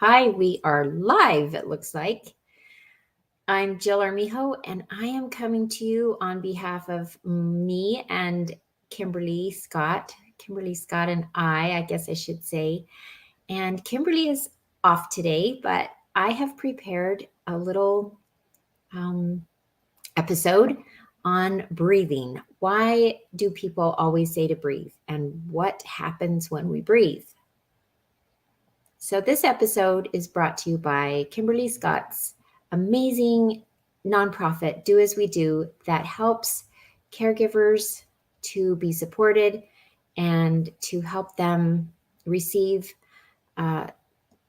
Hi, we are live, it looks like. I'm Jill Armijo, and I am coming to you on behalf of me and Kimberly Scott. Kimberly Scott and I guess I should say. And Kimberly is off today, but I have prepared a little episode on breathing. Why do people always say to breathe? And what happens when we breathe? So, this episode is brought to you by Kimberly Scott's amazing nonprofit, Do As We Do, that helps caregivers to be supported and to help them receive uh,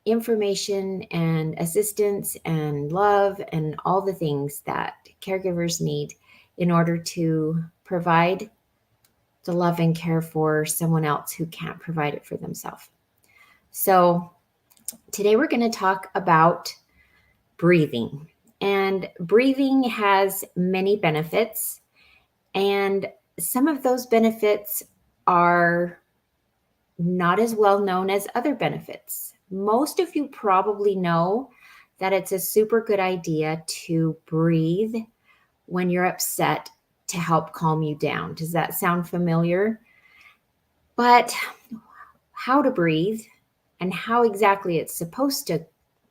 information and assistance and love and all the things that caregivers need in order to provide the love and care for someone else who can't provide it for themselves. So, today we're going to talk about breathing. And breathing has many benefits, and some of those benefits are not as well known as other benefits. Most of you probably know that it's a super good idea to breathe when you're upset to help calm you down. Does that sound familiar? But how to breathe and how exactly it's supposed to,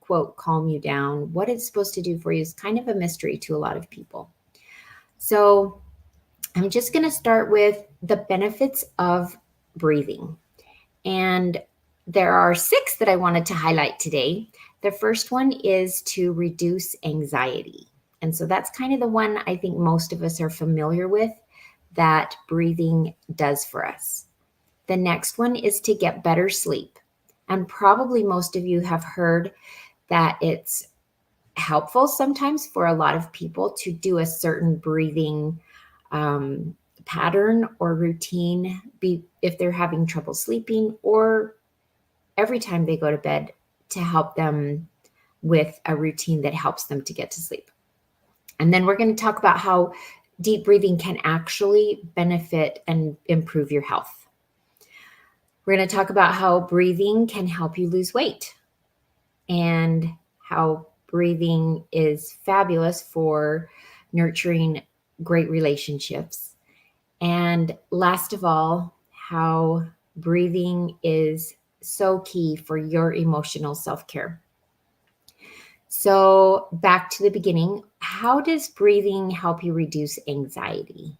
quote, calm you down, what it's supposed to do for you is kind of a mystery to a lot of people. So I'm just going to start with the benefits of breathing. And there are 6 that I wanted to highlight today. The first one is to reduce anxiety. And so that's kind of the one I think most of us are familiar with that breathing does for us. The next one is to get better sleep. And probably most of you have heard that it's helpful sometimes for a lot of people to do a certain breathing pattern or routine, if they're having trouble sleeping or every time they go to bed, to help them with a routine that helps them to get to sleep. And then we're going to talk about how deep breathing can actually benefit and improve your health. We're going to talk about how breathing can help you lose weight and how breathing is fabulous for nurturing great relationships. And last of all, how breathing is so key for your emotional self-care. So back to the beginning, how does breathing help you reduce anxiety?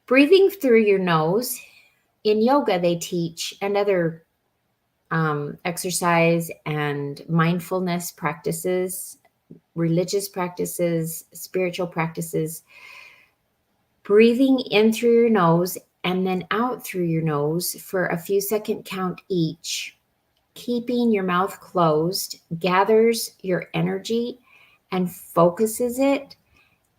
Breathing through your nose, in yoga they teach, and other exercise and mindfulness practices, religious practices, spiritual practices, breathing in through your nose and then out through your nose for a few second count each, keeping your mouth closed, gathers your energy and focuses it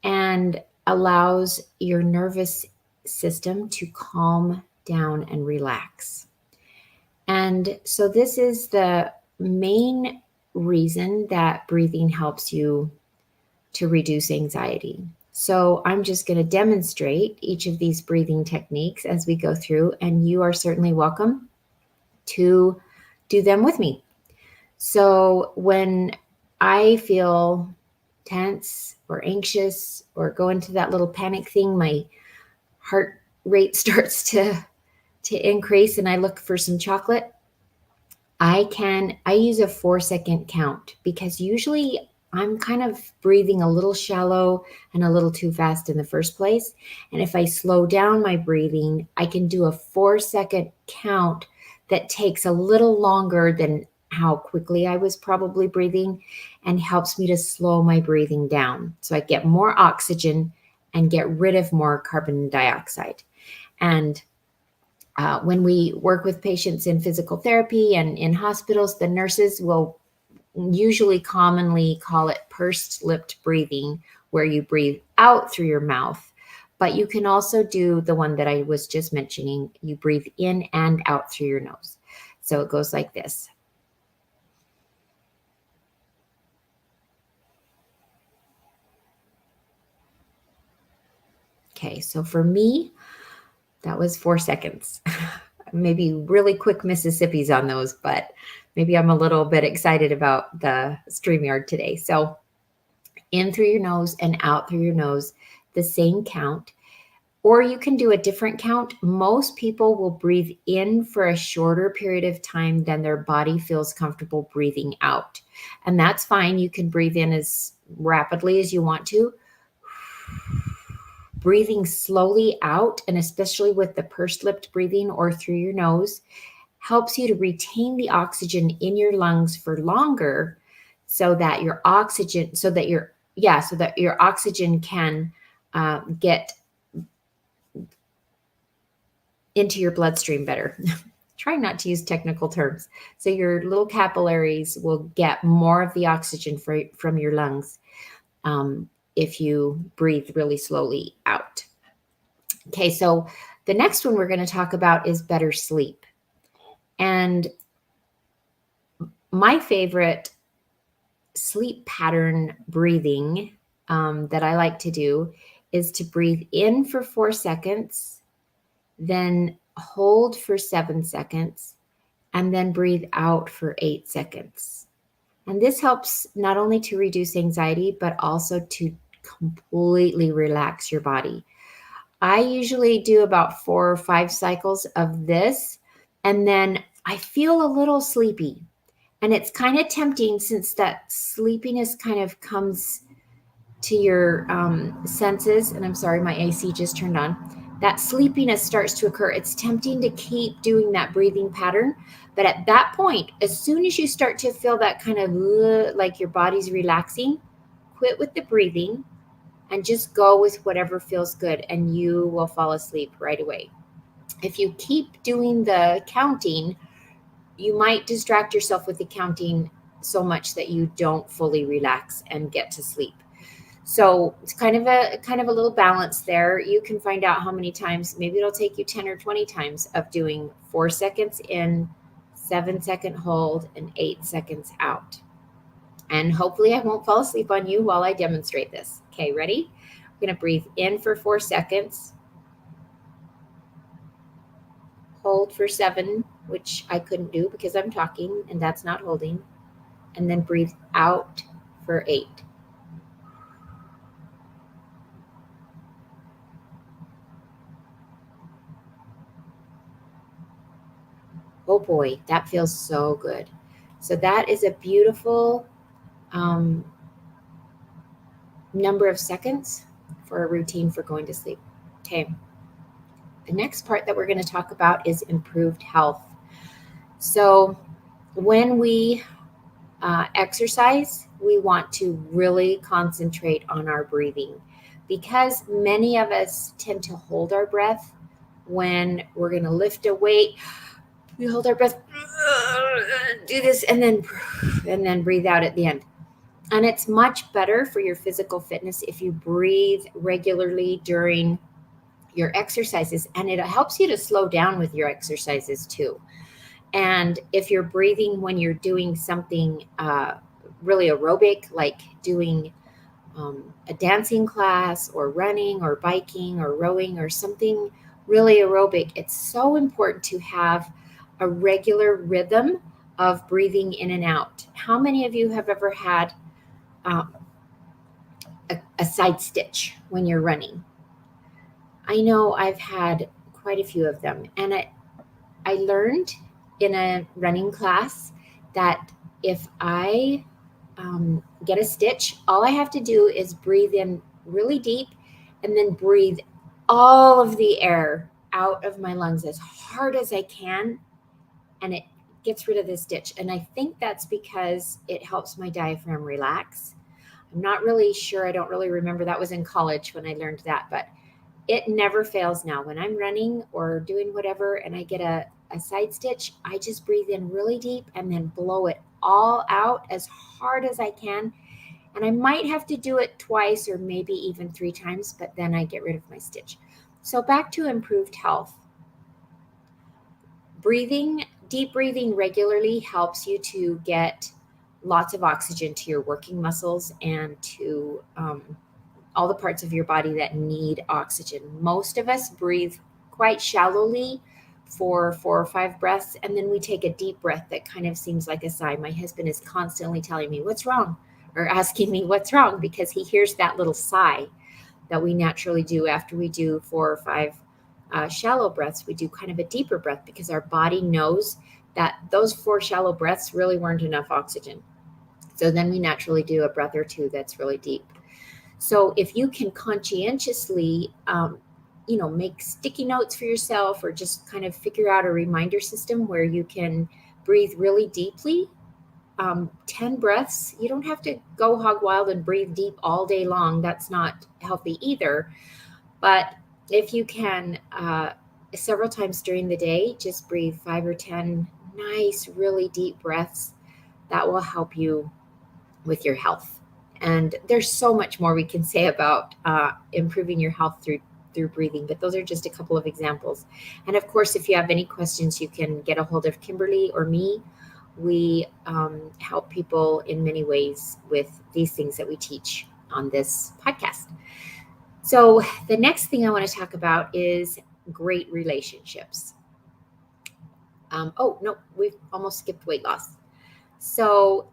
and allows your nervous system to calm down and relax. And so this is the main reason that breathing helps you to reduce anxiety. So I'm just going to demonstrate each of these breathing techniques as we go through, and you are certainly welcome to do them with me. So when I feel tense or anxious or go into that little panic thing, my heart rate starts to increase and I look for some chocolate. I use a 4-second count because usually I'm kind of breathing a little shallow and a little too fast in the first place. And if I slow down my breathing, I can do a 4-second count that takes a little longer than how quickly I was probably breathing and helps me to slow my breathing down. So I get more oxygen and get rid of more carbon dioxide. And when we work with patients in physical therapy and in hospitals, the nurses will usually commonly call it pursed-lipped breathing, where you breathe out through your mouth. But you can also do the one that I was just mentioning. You breathe in and out through your nose. So it goes like this. Okay, so for me, that was 4 seconds. Maybe really quick Mississippis on those, but Maybe I'm a little bit excited about the StreamYard today. So in through your nose and out through your nose, the same count. Or you can do a different count. Most people will breathe in for a shorter period of time than their body feels comfortable breathing out. And that's fine. You can breathe in as rapidly as you want to. Breathing slowly out, and especially with the pursed lipped breathing or through your nose, helps you to retain the oxygen in your lungs for longer so that your oxygen, so that your oxygen can get into your bloodstream better. Trying not to use technical terms. So your little capillaries will get more of the oxygen from your lungs if you breathe really slowly out. Okay, so the next one we're going to talk about is better sleep. And my favorite sleep pattern breathing that I like to do is to breathe in for 4 seconds, then hold for 7 seconds, and then breathe out for 8 seconds. And this helps not only to reduce anxiety, but also to completely relax your body. I usually do about 4 or 5 cycles of this, and then I feel a little sleepy. And it's kind of tempting, since that sleepiness kind of comes to your senses. And I'm sorry, my AC just turned on. That sleepiness starts to occur. It's tempting to keep doing that breathing pattern. But at that point, as soon as you start to feel that kind of like your body's relaxing, quit with the breathing and just go with whatever feels good, and you will fall asleep right away. If you keep doing the counting, you might distract yourself with the counting so much that you don't fully relax and get to sleep. So it's kind of a little balance there. You can find out how many times. Maybe it'll take you 10 or 20 times of doing 4 seconds in, 7-second hold, and 8 seconds out. And hopefully I won't fall asleep on you while I demonstrate this. Okay, ready? I'm going to breathe in for 4 seconds. Hold for 7, which I couldn't do because I'm talking, and that's not holding. And then breathe out for 8. Oh boy, that feels so good. So that is a beautiful number of seconds for a routine for going to sleep. Okay. The next part that we're going to talk about is improved health. So when we exercise, we want to really concentrate on our breathing, because many of us tend to hold our breath when we're going to lift a weight. We hold our breath, do this, and then breathe out at the end. And it's much better for your physical fitness if you breathe regularly during your exercises, and it helps you to slow down with your exercises too. And if you're breathing when you're doing something really aerobic, like doing a dancing class or running or biking or rowing or something really aerobic, it's so important to have a regular rhythm of breathing in and out. How many of you have ever had a side stitch when you're running? I know I've had quite a few of them. And I learned in a running class that if I get a stitch, all I have to do is breathe in really deep and then breathe all of the air out of my lungs as hard as I can. And it gets rid of the stitch. And I think that's because it helps my diaphragm relax. I'm not really sure. I don't really remember. That was in college when I learned that, but it never fails now. When I'm running or doing whatever and I get a side stitch, I just breathe in really deep and then blow it all out as hard as I can. And I might have to do it twice or maybe even 3 times, but then I get rid of my stitch. So back to improved health. Deep breathing regularly helps you to get lots of oxygen to your working muscles and to all the parts of your body that need oxygen. Most of us breathe quite shallowly for 4 or 5 breaths, and then we take a deep breath that kind of seems like a sigh. My husband is constantly telling me, "What's wrong?" or asking me what's wrong, because he hears that little sigh that we naturally do after we do 4 or 5 shallow breaths. We do kind of a deeper breath because our body knows that those 4 shallow breaths really weren't enough oxygen. So then we naturally do a breath or 2 that's really deep. So if you can conscientiously, make sticky notes for yourself, or just kind of figure out a reminder system where you can breathe really deeply, 10 breaths. You don't have to go hog wild and breathe deep all day long. That's not healthy either. But if you can, several times during the day, just breathe 5 or 10 nice, really deep breaths. That will help you with your health. And there's so much more we can say about improving your health through breathing, but those are just a couple of examples. And of course, if you have any questions, you can get a hold of Kimberly or me. We help people in many ways with these things that we teach on this podcast. So the next thing I want to talk about is great relationships. Oh, no, we've almost skipped weight loss. So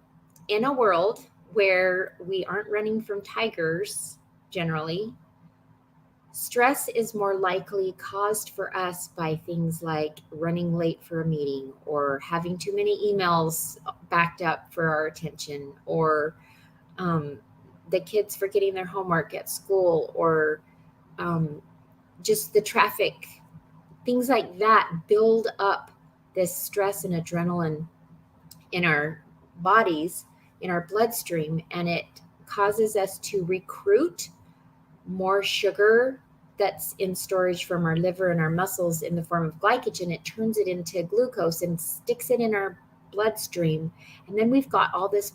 in a world where we aren't running from tigers generally, stress is more likely caused for us by things like running late for a meeting, or having too many emails backed up for our attention, or the kids forgetting their homework at school, or just the traffic. Things like that build up this stress and adrenaline in our bodies, in our bloodstream, and it causes us to recruit more sugar that's in storage from our liver and our muscles in the form of glycogen. It turns it into glucose and sticks it in our bloodstream. And then we've got all this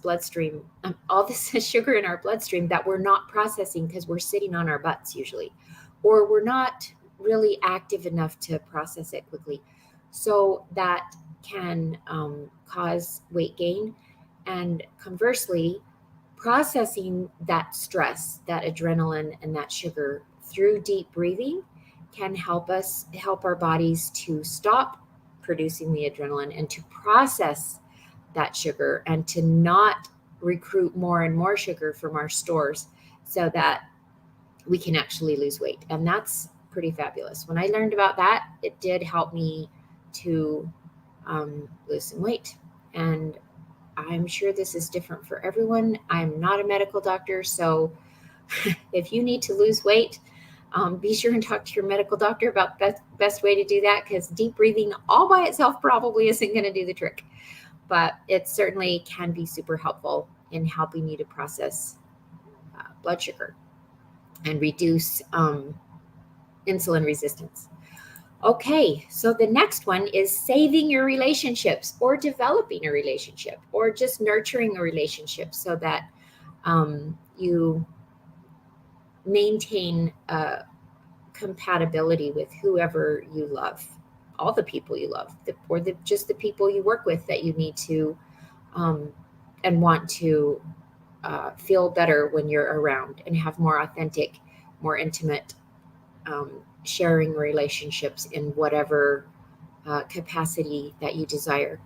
sugar in our bloodstream that we're not processing because we're sitting on our butts usually, or we're not really active enough to process it quickly. So that can cause weight gain. And conversely, processing that stress, that adrenaline, and that sugar through deep breathing can help our bodies to stop producing the adrenaline and to process that sugar, and to not recruit more and more sugar from our stores, so that we can actually lose weight. And that's pretty fabulous. When I learned about that, it did help me to lose some weight. And I'm sure this is different for everyone. I'm not a medical doctor, so if you need to lose weight, be sure and talk to your medical doctor about the best way to do that, because deep breathing all by itself probably isn't going to do the trick. But it certainly can be super helpful in helping you to process blood sugar and reduce insulin resistance. Okay, so the next one is saving your relationships, or developing a relationship, or just nurturing a relationship, so that you maintain compatibility with whoever you love, all the people you love, or just the people you work with that you need to and want to feel better when you're around, and have more authentic, more intimate sharing relationships in whatever capacity that you desire.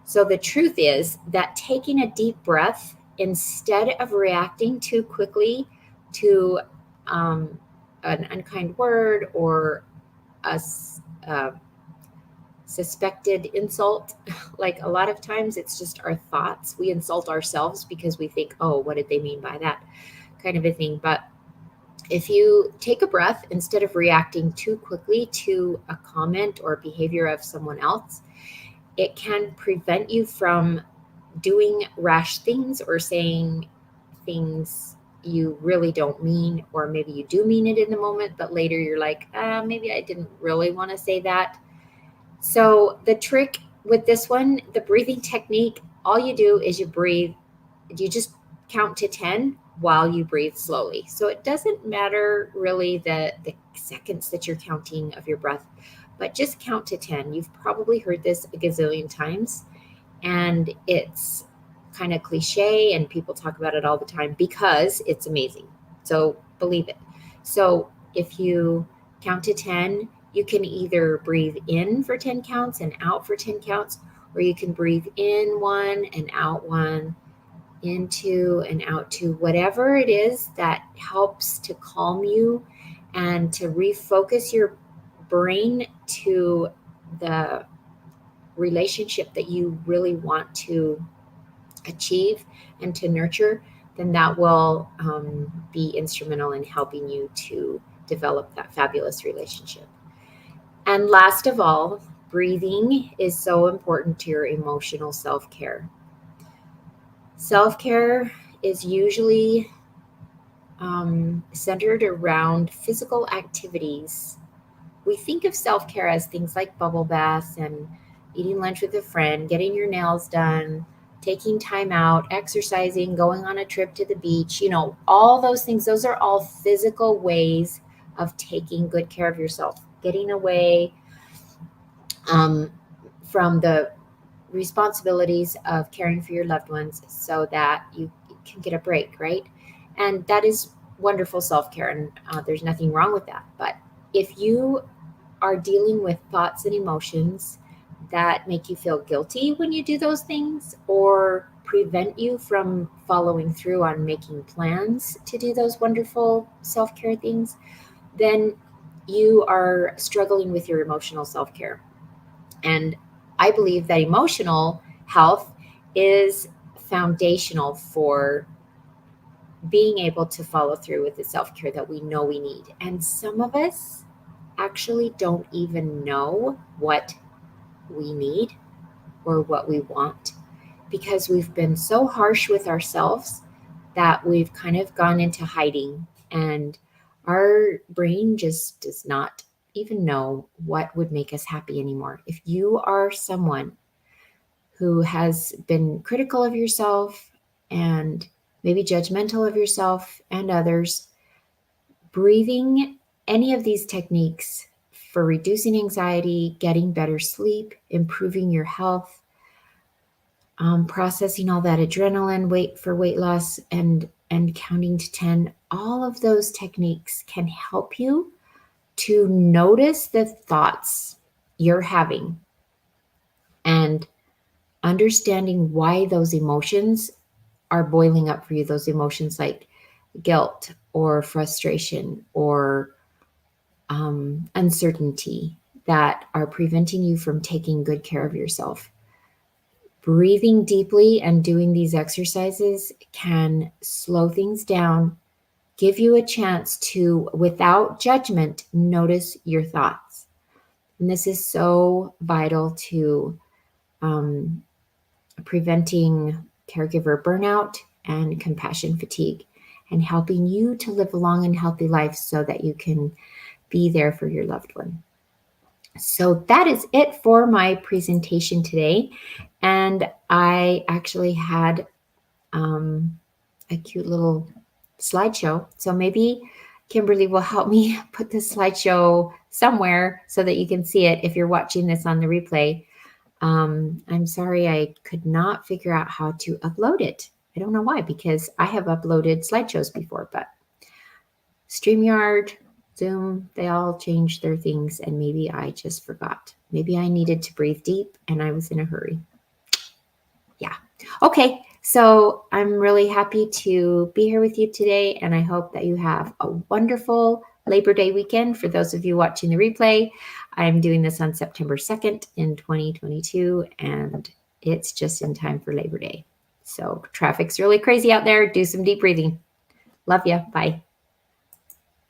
So the truth is that taking a deep breath, instead of reacting too quickly to an unkind word or a suspected insult, like a lot of times it's just our thoughts. We insult ourselves because we think, oh, what did they mean by that, kind of a thing. But if you take a breath, instead of reacting too quickly to a comment or behavior of someone else, it can prevent you from doing rash things or saying things you really don't mean, or maybe you do mean it in the moment, but later you're like, maybe I didn't really want to say that. So the trick with this one, the breathing technique, all you do is you breathe, you just count to 10 while you breathe slowly. So it doesn't matter really the seconds that you're counting of your breath, but just count to 10. You've probably heard this a gazillion times, and it's kind of cliche, and people talk about it all the time because it's amazing. So believe it. So if you count to 10 You can either breathe in for 10 counts and out for 10 counts, or you can breathe in one and out one, in two and out two, whatever it is that helps to calm you and to refocus your brain to the relationship that you really want to achieve and to nurture, then that will be instrumental in helping you to develop that fabulous relationship. And last of all, breathing is so important to your emotional self care. Self care is usually centered around physical activities. We think of self care as things like bubble baths and eating lunch with a friend, getting your nails done, taking time out, exercising, going on a trip to the beach, all those things. Those are all physical ways of taking good care of yourself, getting away um, from the responsibilities of caring for your loved ones so that you can get a break, right? And that is wonderful self care, and there's nothing wrong with that. But if you are dealing with thoughts and emotions that make you feel guilty when you do those things or prevent you from following through on making plans to do those wonderful self care things, then you are struggling with your emotional self care. And I believe that emotional health is foundational for being able to follow through with the self care that we know we need. And some of us actually don't even know what we need or what we want because we've been so harsh with ourselves that we've kind of gone into hiding, and our brain just does not even know what would make us happy anymore. If you are someone who has been critical of yourself and maybe judgmental of yourself and others, breathing any of these techniques for reducing anxiety, getting better sleep, improving your health, processing all that adrenaline, weight loss, and counting to 10, all of those techniques can help you to notice the thoughts you're having and understanding why those emotions are boiling up for you, those emotions like guilt or frustration or uncertainty that are preventing you from taking good care of yourself. Breathing deeply and doing these exercises can slow things down, give you a chance to, without judgment, notice your thoughts. And this is so vital to preventing caregiver burnout and compassion fatigue and helping you to live a long and healthy life so that you can be there for your loved one. So that is it for my presentation today. And I actually had a cute little slideshow. So maybe Kimberly will help me put this slideshow somewhere so that you can see it if you're watching this on the replay. I'm sorry I could not figure out how to upload it. I don't know why, because I have uploaded slideshows before, but StreamYard, Zoom, they all changed their things, and maybe I just forgot. Maybe I needed to breathe deep and I was in a hurry. Yeah. Okay. So I'm really happy to be here with you today, and I hope that you have a wonderful Labor Day weekend. For those of you watching the replay, I'm doing this on September 2nd in 2022, and it's just in time for Labor Day. So traffic's really crazy out there. Do some deep breathing. Love you. Bye.